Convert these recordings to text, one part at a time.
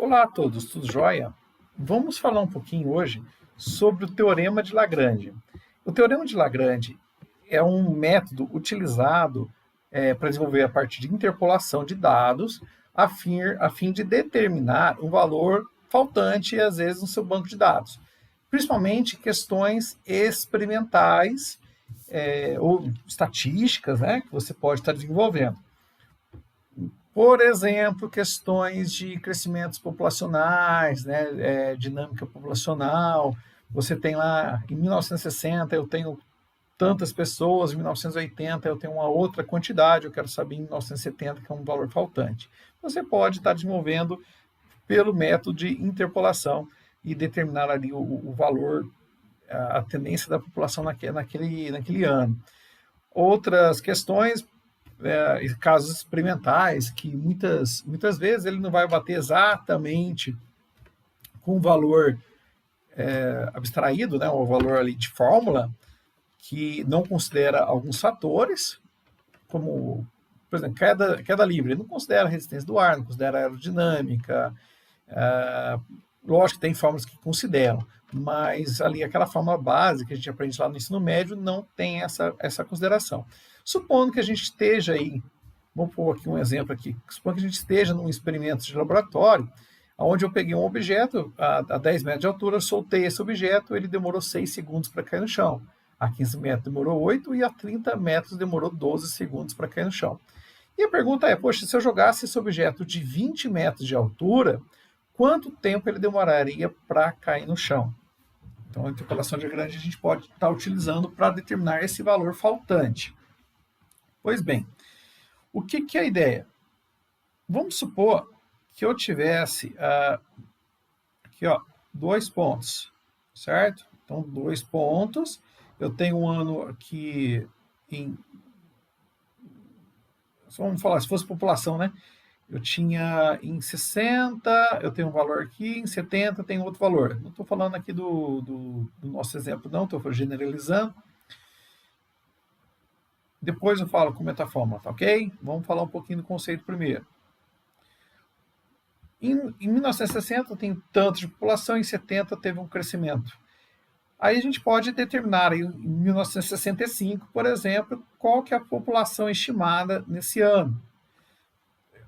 Olá a todos, tudo jóia? Vamos falar um pouquinho hoje sobre o Teorema de Lagrange. O Teorema de Lagrange é um método utilizado para desenvolver a parte de interpolação de dados a fim de determinar um valor faltante, às vezes, no seu banco de dados. Principalmente questões experimentais ou estatísticas, né, que você pode estar desenvolvendo. Por exemplo, questões de crescimentos populacionais, né, dinâmica populacional. Você tem lá, em 1960 eu tenho tantas pessoas, em 1980 eu tenho uma outra quantidade, eu quero saber em 1970, que é um valor faltante. Você pode estar desenvolvendo pelo método de interpolação e determinar ali o valor, a tendência da população naquele ano. Outras questões, casos experimentais, que muitas vezes ele não vai bater exatamente com o valor abstraído, né, o valor ali de fórmula, que não considera alguns fatores, como, por exemplo, queda livre, ele não considera a resistência do ar, não considera a aerodinâmica. Lógico que tem fórmulas que consideram, mas ali aquela fórmula básica que a gente aprende lá no ensino médio não tem essa consideração. Supondo que a gente esteja aí, vamos pôr aqui um exemplo aqui, supondo que a gente esteja num experimento de laboratório, onde eu peguei um objeto a 10 metros de altura, soltei esse objeto, ele demorou 6 segundos para cair no chão. A 15 metros demorou 8 e a 30 metros demorou 12 segundos para cair no chão. E a pergunta é, poxa, se eu jogasse esse objeto de 20 metros de altura, quanto tempo ele demoraria para cair no chão? Então, a interpolação de Lagrange a gente pode estar utilizando para determinar esse valor faltante. Pois bem, o que é a ideia? Vamos supor que eu tivesse aqui, ó, 2 pontos, certo? Então, 2 pontos. Eu tenho um ano aqui vamos falar, se fosse população, né? Eu tinha em 60, eu tenho um valor aqui, em 70 tem outro valor. Não estou falando aqui do nosso exemplo, não, estou generalizando. Depois eu falo como é a fórmula, tá ok? Vamos falar um pouquinho do conceito primeiro. Em 1960 tem tanto de população, em 70 teve um crescimento. Aí a gente pode determinar em 1965, por exemplo, qual que é a população estimada nesse ano.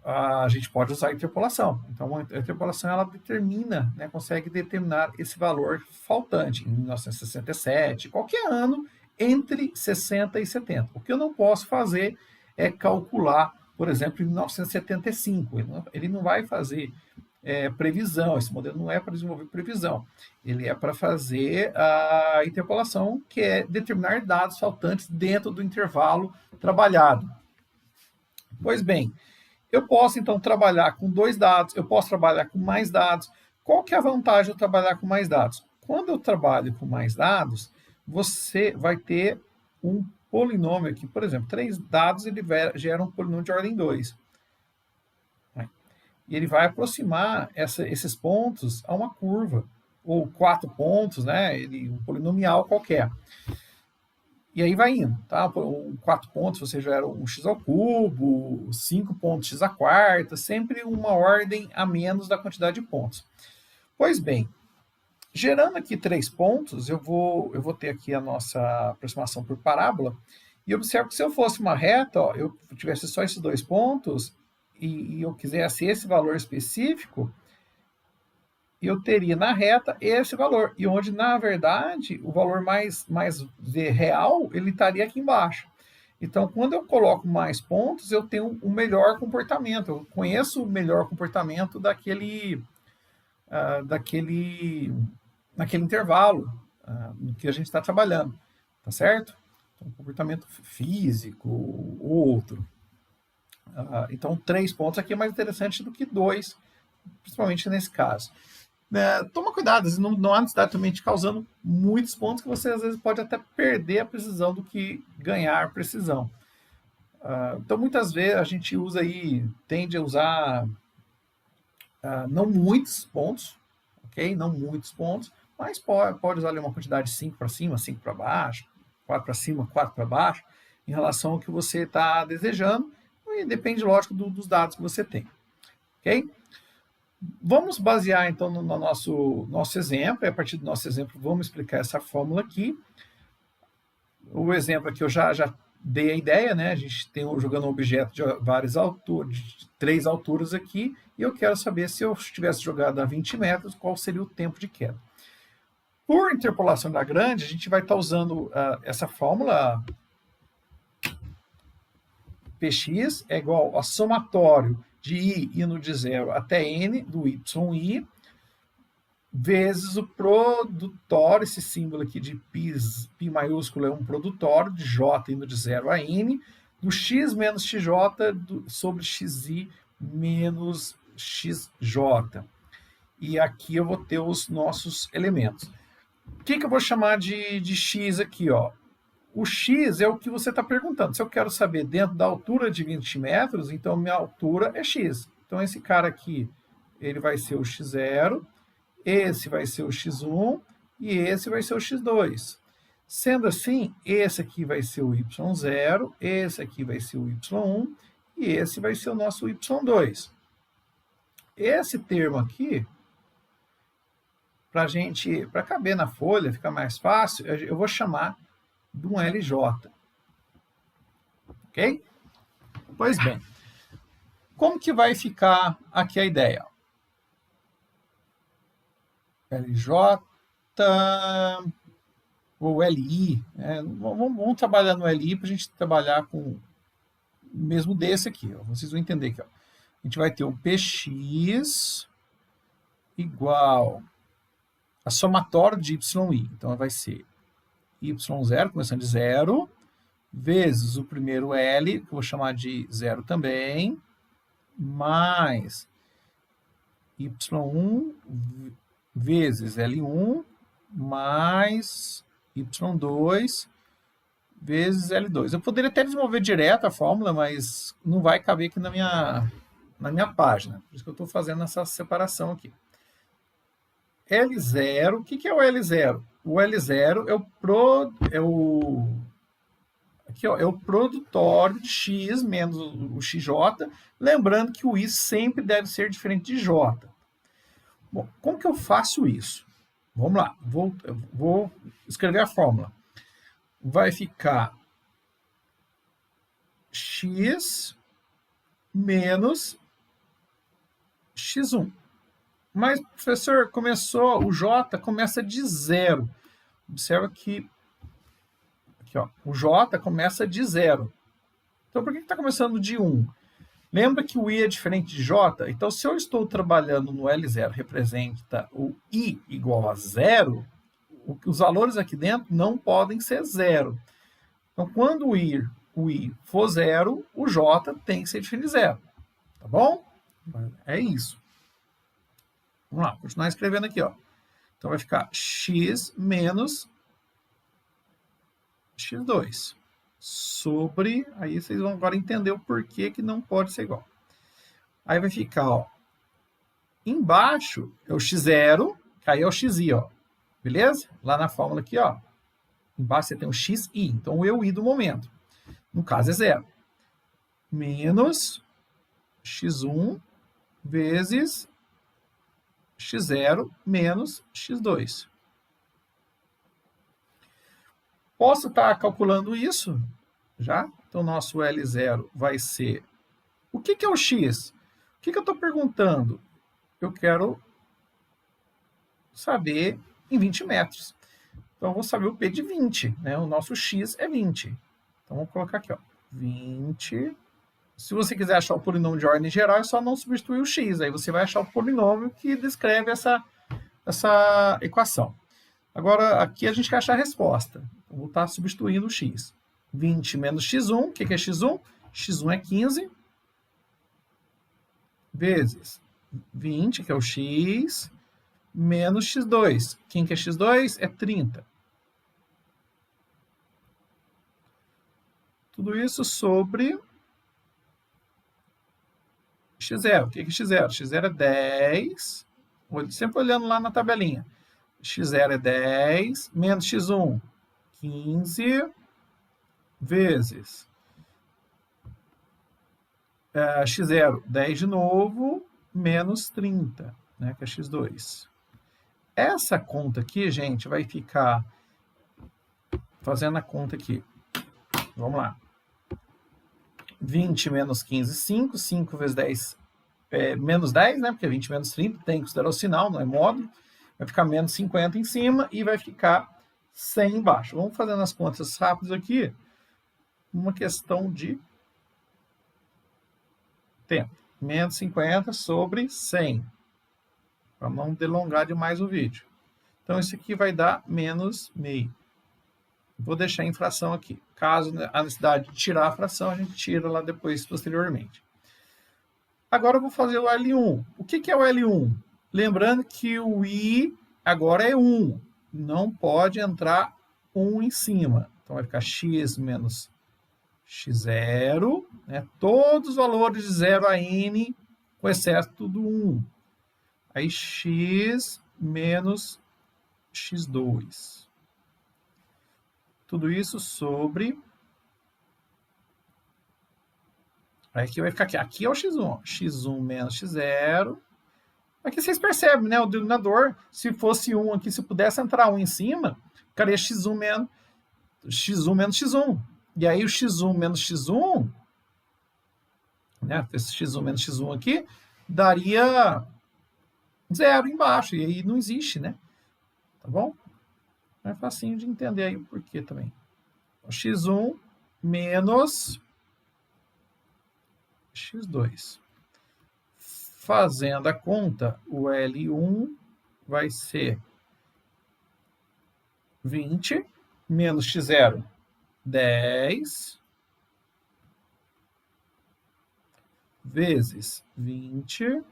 A gente pode usar a interpolação. Então, a interpolação ela determina, né, consegue determinar esse valor faltante em 1967, qualquer ano entre 60 e 70. O que eu não posso fazer é calcular, por exemplo, em 1975. Ele não vai fazer previsão, esse modelo não é para desenvolver previsão. Ele é para fazer a interpolação, que é determinar dados faltantes dentro do intervalo trabalhado. Pois bem, eu posso, então, trabalhar com 2 dados, eu posso trabalhar com mais dados. Qual que é a vantagem de trabalhar com mais dados? Quando eu trabalho com mais dados, você vai ter um polinômio aqui, por exemplo, 3 dados, ele gera um polinômio de ordem 2. E ele vai aproximar esses pontos a uma curva, ou 4 pontos, né? Um polinomial qualquer. E aí vai indo, tá? 4 pontos você gera um x ao cubo, 5 pontos x à quarta, sempre uma ordem a menos da quantidade de pontos. Pois bem, gerando aqui 3 pontos, eu vou ter aqui a nossa aproximação por parábola, e observo que se eu fosse uma reta, ó, eu tivesse só esses 2 pontos, e eu quisesse esse valor específico, eu teria na reta esse valor, e onde, na verdade, o valor mais real, ele estaria aqui embaixo. Então, quando eu coloco mais pontos, eu tenho um melhor comportamento, eu conheço o melhor comportamento naquele intervalo no que a gente está trabalhando, tá certo? Então, comportamento físico ou outro. Então, 3 pontos aqui é mais interessante do que 2, principalmente nesse caso. Toma cuidado, não há necessidade também de causando muitos pontos que você às vezes pode até perder a precisão do que ganhar precisão. Então, muitas vezes a gente tende a usar não muitos pontos, ok? Não muitos pontos, mas pode usar ali uma quantidade de 5 para cima, 5 para baixo, 4 para cima, 4 para baixo, em relação ao que você está desejando, e depende, lógico, dos dados que você tem, ok? Vamos basear, então, no nosso exemplo, e a partir do nosso exemplo vamos explicar essa fórmula aqui. O exemplo aqui eu já dei a ideia, né? A gente tem jogando um objeto de várias alturas, de 3 alturas aqui, e eu quero saber se eu tivesse jogado a 20 metros, qual seria o tempo de queda. Por interpolação da Lagrange, a gente vai estar usando essa fórmula Px é igual a somatório de i indo de 0 até n do yi, vezes o produtório, esse símbolo aqui de π maiúsculo é um produtório, de j indo de 0 a n, do x menos xj sobre xi menos xj. E aqui eu vou ter os nossos elementos. O que eu vou chamar de x aqui? Ó? O x é o que você está perguntando. Se eu quero saber dentro da altura de 20 metros, então minha altura é x. Então esse cara aqui, ele vai ser o x0, esse vai ser o x1 e esse vai ser o x2. Sendo assim, esse aqui vai ser o y0, esse aqui vai ser o y1 e esse vai ser o nosso y2. Esse termo aqui, para caber na folha, ficar mais fácil, eu vou chamar de um LJ. Ok? Pois bem, como que vai ficar aqui a ideia? LJ ou LI. Vamos trabalhar no LI para a gente trabalhar com mesmo desse aqui. Ó. Vocês vão entender aqui. Ó. A gente vai ter um PX igual a somatório de YI. Então, vai ser Y0, começando de 0, vezes o primeiro L, que eu vou chamar de 0 também, mais Y1 vezes L1 mais Y2 vezes L2. Eu poderia até desenvolver direto a fórmula, mas não vai caber aqui na minha página. Por isso que eu estou fazendo essa separação aqui. L0, o que é o L0? O L0 é o produtório de x menos o xj, lembrando que o i sempre deve ser diferente de j. Bom, como que eu faço isso? Vamos lá, vou escrever a fórmula. Vai ficar x menos x1. Mas, professor, o j começa de 0. Observa que aqui, ó, o j começa de 0. Então, por que está começando de 1? Lembra que o i é diferente de j? Então, se eu estou trabalhando no L0, representa o i igual a 0, os valores aqui dentro não podem ser 0. Então, quando o i for 0, o j tem que ser diferente de 0. Tá bom? É isso. Vamos lá, continuar escrevendo aqui. Ó. Então, vai ficar x menos x2 sobre... Aí vocês vão agora entender o porquê que não pode ser igual. Aí vai ficar, ó, embaixo é o x0, que aí é o xi, ó. Beleza? Lá na fórmula aqui, ó. Embaixo você tem o xi, então o eu i do momento. No caso é 0. Menos x1 vezes x0 menos x2. Posso estar calculando isso já? Então, nosso L0 vai ser... O que é o x? O que eu estou perguntando? Eu quero saber em 20 metros. Então, eu vou saber o P de 20. Né? O nosso x é 20. Então, vamos colocar aqui, ó, 20. Se você quiser achar o polinômio de ordem geral, é só não substituir o x. Aí você vai achar o polinômio que descreve essa equação. Agora, aqui a gente quer achar a resposta. Então, vou estar substituindo o x. 20 menos x1. O que é x1? x1 é 15. Vezes 20, que é o x, menos x2. Quem que é x2? É 30. Tudo isso sobre x0. O que é x0? x0 é 10. Sempre olhando lá na tabelinha. x0 é 10, menos x1, 15, vezes x0, 10 de novo, menos 30, né, que é x2. Essa conta aqui, gente, vai ficar fazendo a conta aqui. Vamos lá. 20 menos 15, 5. 5 vezes 10 é menos 10, né? Porque 20 menos 30 tem que considerar o sinal, não é módulo. Vai ficar menos 50 em cima e vai ficar 100 embaixo. Vamos fazendo as contas rápidas aqui. Uma questão de tempo. Menos 50 sobre 100. Para não delongar demais o vídeo. Então, isso aqui vai dar menos meio. Vou deixar em fração aqui. Caso a necessidade de tirar a fração, a gente tira lá depois, posteriormente. Agora eu vou fazer o L1. O que é o L1? Lembrando que o I agora é 1. Não pode entrar 1 em cima. Então vai ficar x menos x0. Né? Todos os valores de 0 a n, com exceto do 1. Aí x menos x2. Tudo isso sobre... Aí aqui vai ficar aqui. Aqui é o x1. x1 menos x0. Aqui vocês percebem, né? O denominador, se fosse 1 aqui, se pudesse entrar 1 em cima, ficaria x1 menos x1. E aí o x1 menos x1, né? Esse x1 menos x1 aqui, daria 0 embaixo. E aí não existe, né? Tá bom? É facinho de entender aí o porquê também. Então, x1 menos x2. Fazendo a conta, o L1 vai ser 20 menos x0, 10, vezes 20,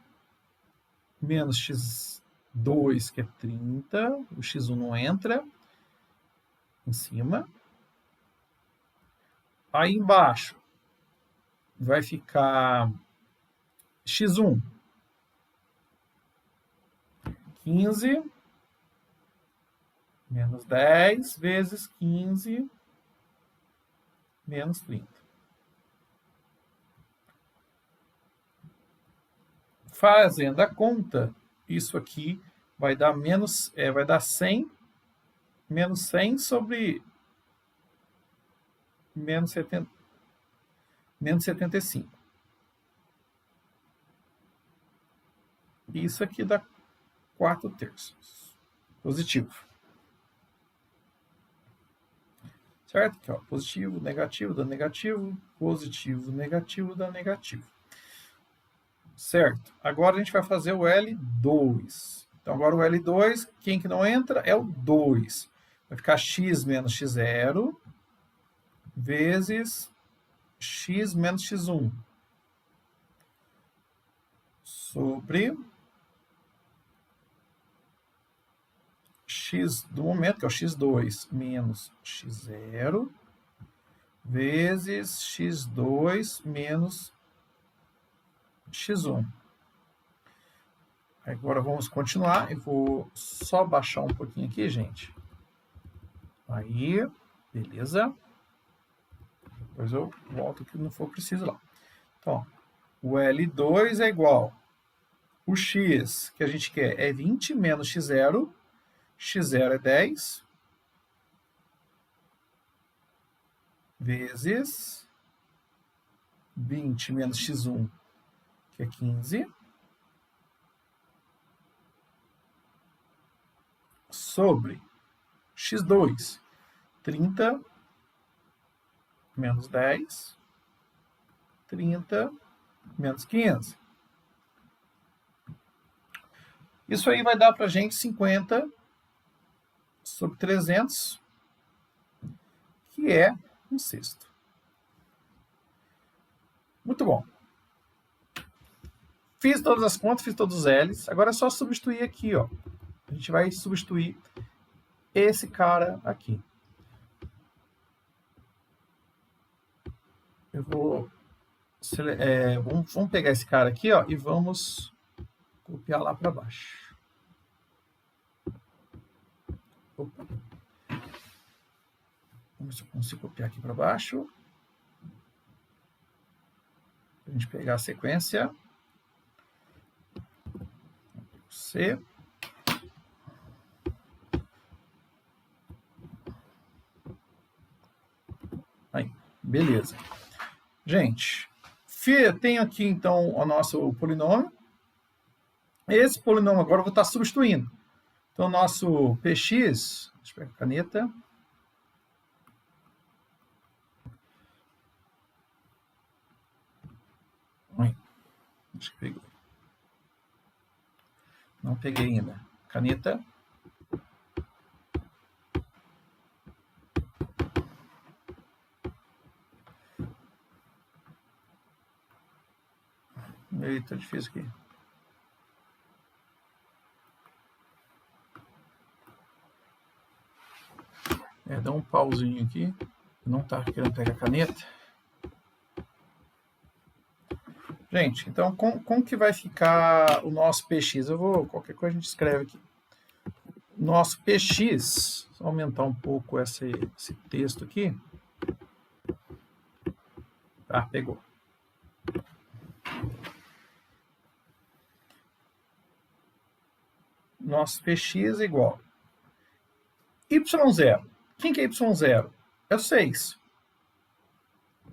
menos x2, que é 30, o x1 não entra, em cima. Aí embaixo vai ficar x1, 15, menos 10, vezes 15, menos 30. Fazendo a conta, isso aqui vai dar vai dar 100, menos 100 sobre menos 75. Isso aqui dá 4/3. Positivo. Certo? Aqui, ó, positivo, negativo, dá negativo, positivo, negativo, dá negativo. Certo. Agora a gente vai fazer o L2. Então, agora o L2, quem que não entra é o 2. Vai ficar x menos x0 vezes x menos x1 sobre x do momento, que é o x2, menos x0 vezes x2 menos x1. Agora vamos continuar. Eu vou só baixar um pouquinho aqui, gente. Aí, beleza. Depois eu volto que não for preciso lá. Então, o L2 é igual. O x que a gente quer é 20 menos x0. x0 é 10. Vezes 20 menos x1, que é 15. Sobre x2, 30 menos 10, 30 menos 15. Isso aí vai dar para a gente 50 sobre 300, que é 1/6. Muito bom. Fiz todas as contas, fiz todos os L's. Agora é só substituir aqui, ó. A gente vai substituir esse cara aqui. Eu vou... vamos pegar esse cara aqui, ó, e vamos copiar lá para baixo. Opa. Vamos ver se eu consigo copiar aqui para baixo. Para a gente pegar a sequência. C. Aí, beleza. Gente, tenho aqui então o nosso polinômio. Esse polinômio agora eu vou estar substituindo. Então, o nosso px, deixa eu pegar a caneta. Acho que pegou. Não peguei ainda. Caneta. Eita, difícil aqui. Dá um pauzinho aqui. Não tá querendo pegar a caneta. Gente, então como que vai ficar o nosso px? Qualquer coisa a gente escreve aqui. Nosso px, vou aumentar um pouco esse texto aqui. Tá, pegou. Nosso px é igual y0. Quem que é y0? É o 6.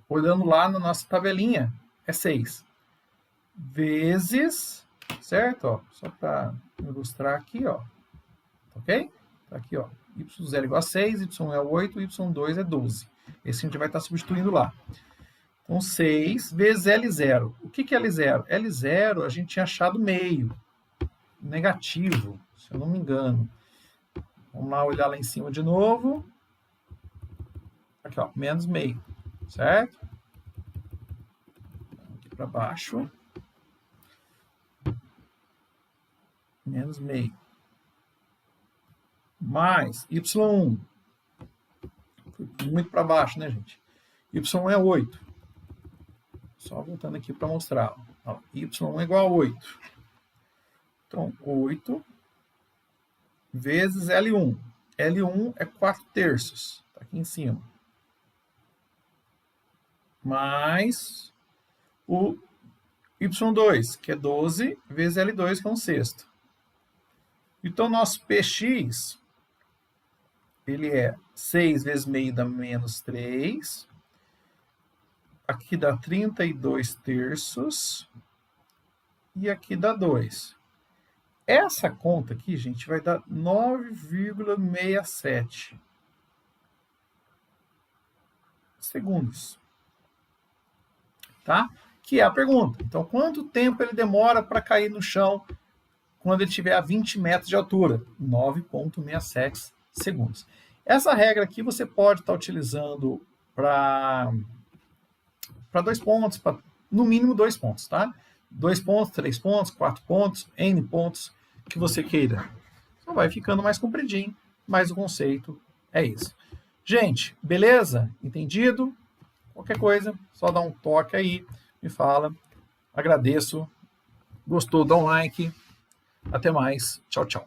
Olhando lá na nossa tabelinha, é 6. Vezes, certo? Ó, só para ilustrar aqui, ó. Ok? Tá aqui, ó. Y0 igual a 6, Y1 é 8, Y2 é 12. Esse a gente vai estar substituindo lá. Então, 6 vezes L0. O que é L0? L0 a gente tinha achado meio. Negativo, se eu não me engano. Vamos lá olhar lá em cima de novo. Aqui, ó, menos meio. Certo? Aqui para baixo. Menos meio. Mais Y1. Foi muito para baixo, né, gente? Y1 é 8. Só voltando aqui para mostrar. Ó, Y1 é igual a 8. Então, 8 vezes L1. L1 é 4/3. Está aqui em cima. Mais o Y2, que é 12, vezes L2, que é 1/6. Então, nosso px, ele é 6 vezes meio dá menos 3. Aqui dá 32/3. E aqui dá 2. Essa conta aqui, gente, vai dar 9,67 segundos. Tá? Que é a pergunta. Então, quanto tempo ele demora para cair no chão quando ele estiver a 20 metros de altura? 9,67 segundos. Essa regra aqui você pode estar utilizando para 2 pontos, no mínimo 2 pontos, tá? 2 pontos, 3 pontos, 4 pontos, N pontos que você queira. Só vai ficando mais compridinho, mas o conceito é isso. Gente, beleza? Entendido? Qualquer coisa, só dá um toque aí, me fala. Agradeço. Gostou? Dá um like. Até mais. Tchau, tchau.